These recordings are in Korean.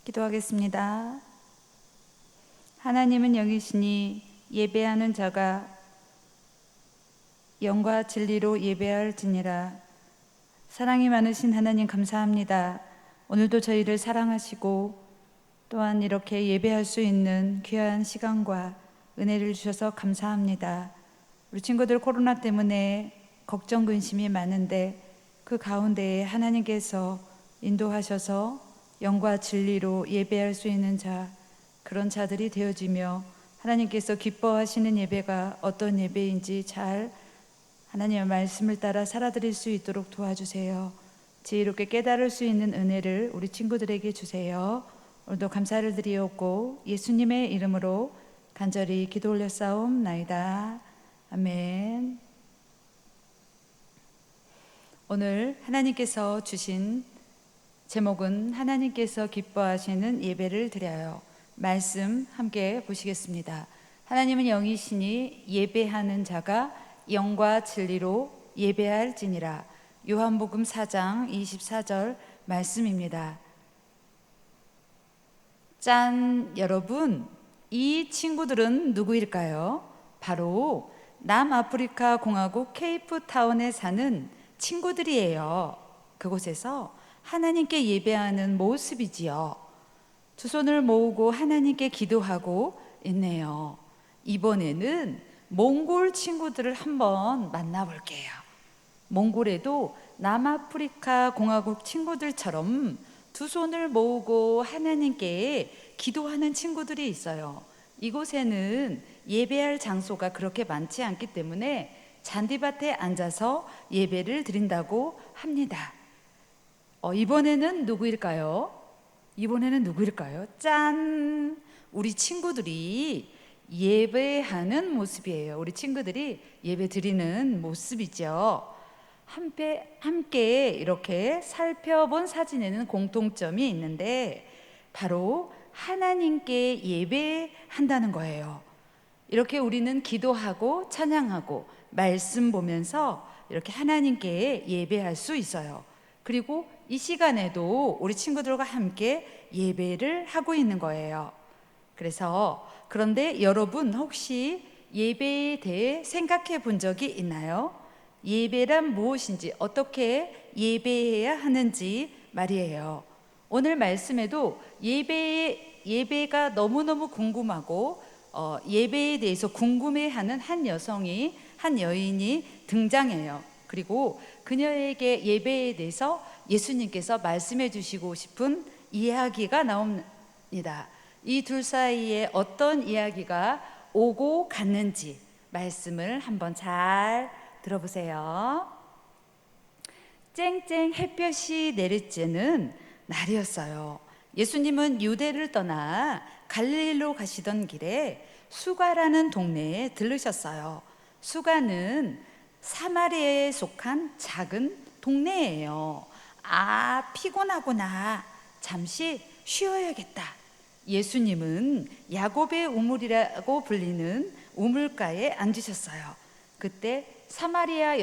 기도하겠습니다. 하나님은 영이시니 예배하는 자가 영과 진리로 예배할지니라. 사랑이 많으신 하나님 감사합니다. 오늘도 저희를 사랑하시고 또한 이렇게 예배할 수 있는 귀한 시간과 은혜를 주셔서 감사합니다. 우리 친구들 코로나 때문에 걱정 근심이 많은데 그 가운데에 하나님께서 인도하셔서 영과 진리로 예배할 수 있는 자, 그런 자들이 되어지며 하나님께서 기뻐하시는 예배가 어떤 예배인지 잘 하나님의 말씀을 따라 살아드릴 수 있도록 도와주세요. 지혜롭게 깨달을 수 있는 은혜를 우리 친구들에게 주세요. 오늘도 감사를 드리옵고 예수님의 이름으로 간절히 기도 올렸사옵나이다. 아멘. 오늘 하나님께서 주신 제목은 하나님께서 기뻐하시는 예배를 드려요. 말씀 함께 보시겠습니다. 하나님은 영이시니 예배하는 자가 영과 진리로 예배할지니라. 요한복음 4장 24절 말씀입니다. 짠! 여러분, 이 친구들은 누구일까요? 바로 남아프리카 공화국 케이프타운에 사는 친구들이에요. 그곳에서 하나님께 예배하는 모습이지요. 두 손을 모으고 하나님께 기도하고 있네요. 이번에는 몽골 친구들을 한번 만나볼게요. 몽골에도 남아프리카 공화국 친구들처럼 두 손을 모으고 하나님께 기도하는 친구들이 있어요. 이곳에는 예배할 장소가 그렇게 많지 않기 때문에 잔디밭에 앉아서 예배를 드린다고 합니다. 이번에는 누구일까요? 짠! 우리 친구들이 예배하는 모습이에요. 우리 친구들이 예배 드리는 모습이죠. 함께 이렇게 살펴본 사진에는 공통점이 있는데 바로 하나님께 예배한다는 거예요. 이렇게 우리는 기도하고 찬양하고 말씀 보면서 이렇게 하나님께 예배할 수 있어요. 그리고 이 시간에도 우리 친구들과 함께 예배를 하고 있는 거예요. 그런데 여러분 혹시 예배에 대해 생각해 본 적이 있나요? 예배란 무엇인지, 어떻게 예배해야 하는지 말이에요. 오늘 말씀에도 예배가 너무너무 궁금하고 예배에 대해서 궁금해하는 한 여인이 등장해요. 그리고 그녀에게 예배에 대해서 예수님께서 말씀해 주시고 싶은 이야기가 나옵니다. 이 둘 사이에 어떤 이야기가 오고 갔는지 말씀을 한번 잘 들어보세요. 쨍쨍 햇볕이 내리쬐는 날이었어요. 예수님은 유대를 떠나 갈릴리로 가시던 길에 수가라는 동네에 들르셨어요. 수가는 사마리아에 속한 작은 동네예요. 피곤하구나. 잠시 쉬어야겠다. 예수님은 야곱의 우물이라고 불리는 우물가에 앉으셨어요. 그때 사마리아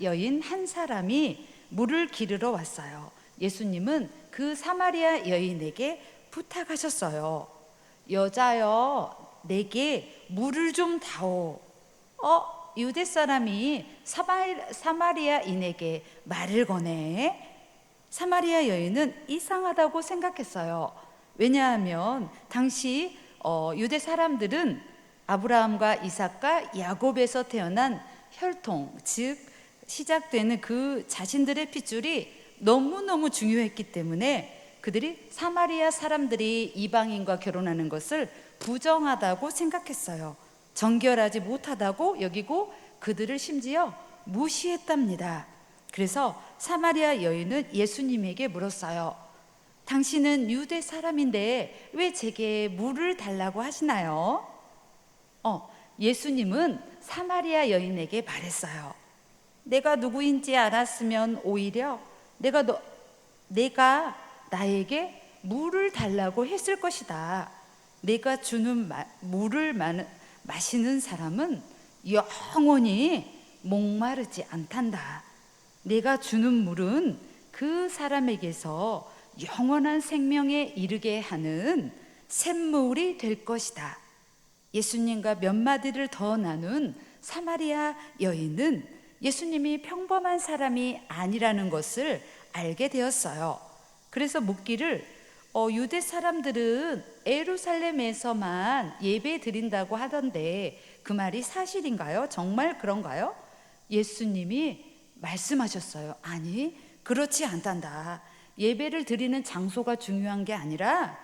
여인 한 사람이 물을 기르러 왔어요. 예수님은 그 사마리아 여인에게 부탁하셨어요. 여자여, 내게 물을 좀 다오. 유대 사람이 사마리아인에게 말을 거네. 사마리아 여인은 이상하다고 생각했어요. 왜냐하면 당시 유대 사람들은 아브라함과 이삭과 야곱에서 태어난 혈통, 즉 시작되는 그 자신들의 핏줄이 너무너무 중요했기 때문에 그들이 사마리아 사람들이 이방인과 결혼하는 것을 부정하다고 생각했어요. 정결하지 못하다고 여기고 그들을 심지어 무시했답니다. 그래서 사마리아 여인은 예수님에게 물었어요. 당신은 유대 사람인데 왜 제게 물을 달라고 하시나요? 예수님은 사마리아 여인에게 말했어요. 내가 누구인지 알았으면 오히려 내가 나에게 물을 달라고 했을 것이다. 내가 주는 물을 마시는 사람은 영원히 목마르지 않단다. 내가 주는 물은 그 사람에게서 영원한 생명에 이르게 하는 샘물이 될 것이다. 예수님과 몇 마디를 더 나눈 사마리아 여인은 예수님이 평범한 사람이 아니라는 것을 알게 되었어요. 그래서 묻기를 유대 사람들은 예루살렘에서만 예배 드린다고 하던데 그 말이 사실인가요? 정말 그런가요? 예수님이 말씀하셨어요. 아니, 그렇지 않단다. 예배를 드리는 장소가 중요한 게 아니라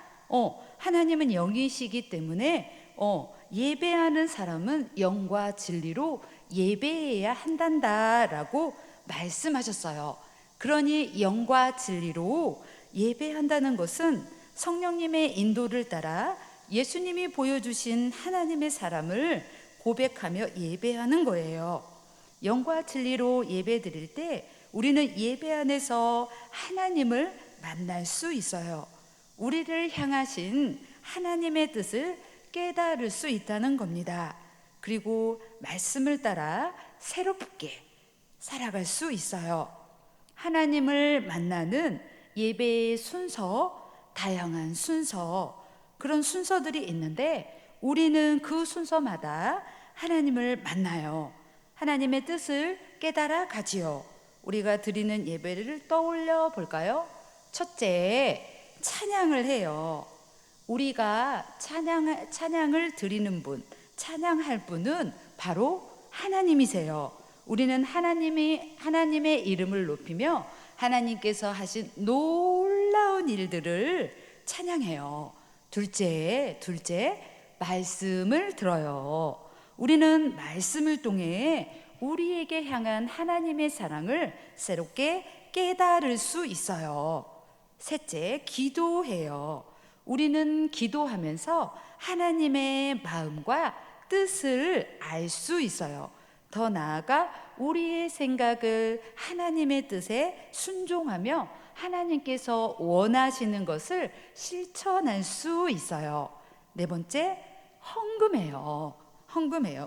하나님은 영이시기 때문에 예배하는 사람은 영과 진리로 예배해야 한단다라고 말씀하셨어요. 그러니 영과 진리로 예배한다는 것은 성령님의 인도를 따라 예수님이 보여주신 하나님의 사랑을 고백하며 예배하는 거예요. 영과 진리로 예배 드릴 때 우리는 예배 안에서 하나님을 만날 수 있어요. 우리를 향하신 하나님의 뜻을 깨달을 수 있다는 겁니다. 그리고 말씀을 따라 새롭게 살아갈 수 있어요. 하나님을 만나는 예배의 순서, 다양한 순서, 그런 순서들이 있는데 우리는 그 순서마다 하나님을 만나요. 하나님의 뜻을 깨달아 가지요. 우리가 드리는 예배를 떠올려 볼까요? 첫째, 찬양을 해요. 우리가 찬양을 드리는 분, 찬양할 분은 바로 하나님이세요. 우리는 하나님의 이름을 높이며 하나님께서 하신 놀라운 일들을 찬양해요. 둘째, 말씀을 들어요. 우리는 말씀을 통해 우리에게 향한 하나님의 사랑을 새롭게 깨달을 수 있어요. 셋째, 기도해요. 우리는 기도하면서 하나님의 마음과 뜻을 알 수 있어요. 더 나아가 우리의 생각을 하나님의 뜻에 순종하며 하나님께서 원하시는 것을 실천할 수 있어요. 네 번째, 헌금해요.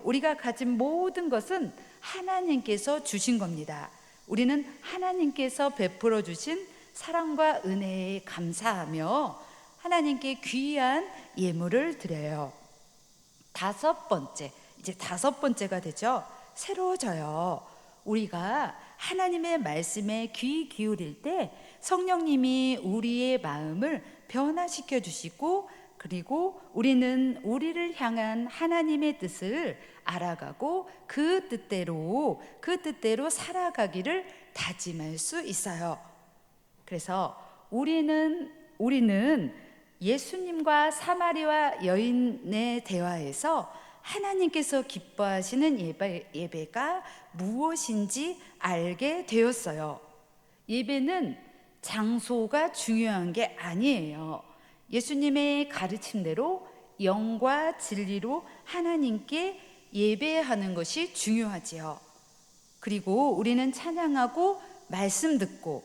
우리가 가진 모든 것은 하나님께서 주신 겁니다. 우리는 하나님께서 베풀어 주신 사랑과 은혜에 감사하며 하나님께 귀한 예물을 드려요. 이제 다섯 번째가 되죠. 새로워져요. 우리가 하나님의 말씀에 귀 기울일 때 성령님이 우리의 마음을 변화시켜 주시고, 그리고 우리는 우리를 향한 하나님의 뜻을 알아가고 그 뜻대로 살아가기를 다짐할 수 있어요. 그래서 우리는 예수님과 사마리아 여인의 대화에서 하나님께서 기뻐하시는 예배가 무엇인지 알게 되었어요. 예배는 장소가 중요한 게 아니에요. 예수님의 가르침대로 영과 진리로 하나님께 예배하는 것이 중요하지요. 그리고 우리는 찬양하고 말씀 듣고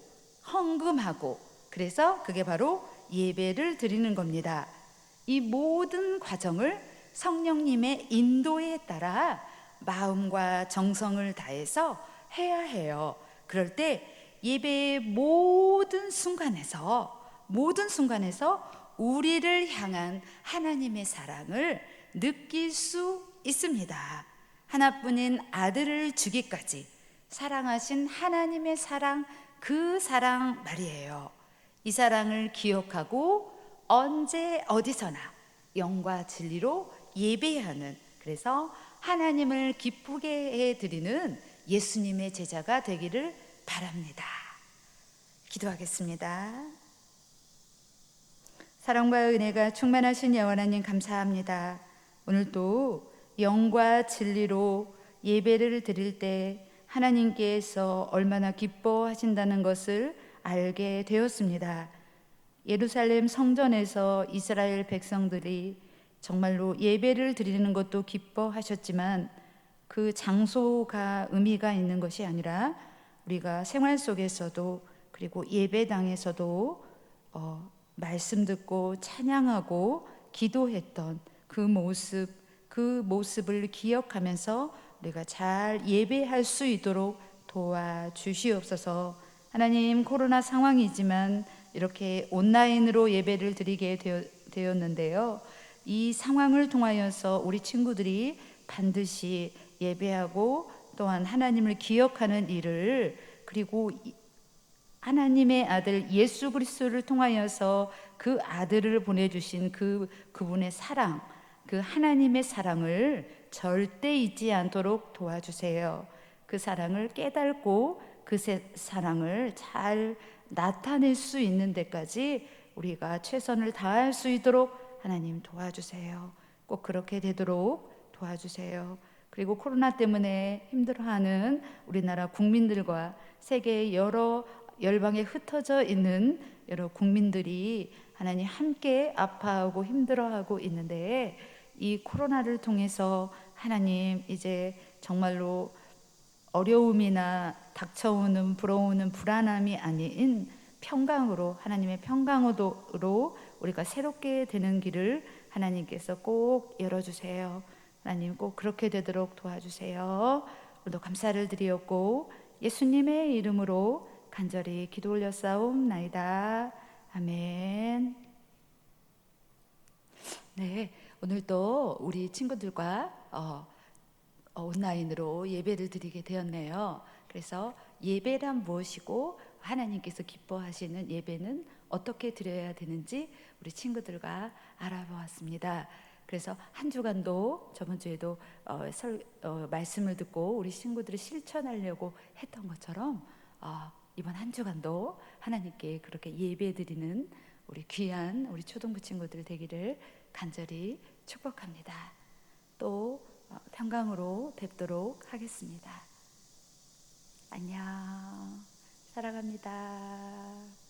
헌금하고, 그래서 그게 바로 예배를 드리는 겁니다. 이 모든 과정을 성령님의 인도에 따라 마음과 정성을 다해서 해야 해요. 그럴 때 예배의 모든 순간에서 우리를 향한 하나님의 사랑을 느낄 수 있습니다. 하나뿐인 아들을 주기까지 사랑하신 하나님의 사랑, 그 사랑 말이에요. 이 사랑을 기억하고 언제 어디서나 영과 진리로 예배하는, 그래서 하나님을 기쁘게 해드리는 예수님의 제자가 되기를 바랍니다. 기도하겠습니다. 사랑과 은혜가 충만하신 여호와 하나님 감사합니다. 오늘도 영과 진리로 예배를 드릴 때 하나님께서 얼마나 기뻐하신다는 것을 알게 되었습니다. 예루살렘 성전에서 이스라엘 백성들이 정말로 예배를 드리는 것도 기뻐하셨지만 그 장소가 의미가 있는 것이 아니라 우리가 생활 속에서도, 그리고 예배당에서도 말씀 듣고 찬양하고 기도했던 그 모습을 기억하면서 우리가 잘 예배할 수 있도록 도와주시옵소서. 하나님, 코로나 상황이지만 이렇게 온라인으로 예배를 드리게 되었는데요. 이 상황을 통하여서 우리 친구들이 반드시 예배하고 또한 하나님을 기억하는 일을, 그리고 하나님의 아들 예수 그리스도를 통하여서 그 아들을 보내주신 그분의 사랑, 그 하나님의 사랑을 절대 잊지 않도록 도와주세요. 그 사랑을 깨닫고 그 사랑을 잘 나타낼 수 있는 데까지 우리가 최선을 다할 수 있도록 하나님 도와주세요. 꼭 그렇게 되도록 도와주세요. 그리고 코로나 때문에 힘들어하는 우리나라 국민들과 세계의 여러 열방에 흩어져 있는 여러 국민들이 하나님 함께 아파하고 힘들어하고 있는데, 이 코로나를 통해서 하나님 이제 정말로 어려움이나 닥쳐오는 불어오는 불안함이 아닌 평강으로, 하나님의 평강으로 우리가 새롭게 되는 길을 하나님께서 꼭 열어주세요. 하나님 꼭 그렇게 되도록 도와주세요. 오늘도 감사를 드리었고 예수님의 이름으로 간절히 기도 올렸사옵나이다. 아멘. 네, 오늘도 우리 친구들과 온라인으로 예배를 드리게 되었네요. 그래서 예배란 무엇이고 하나님께서 기뻐하시는 예배는 어떻게 드려야 되는지 우리 친구들과 알아보았습니다. 그래서 한 주간도 저번 주에도 말씀을 듣고 우리 친구들이 실천하려고 했던 것처럼 이번 한 주간도 하나님께 그렇게 예배드리는 우리 귀한 우리 초등부 친구들 되기를 간절히 축복합니다. 또 평강으로 뵙도록 하겠습니다. 안녕. 사랑합니다.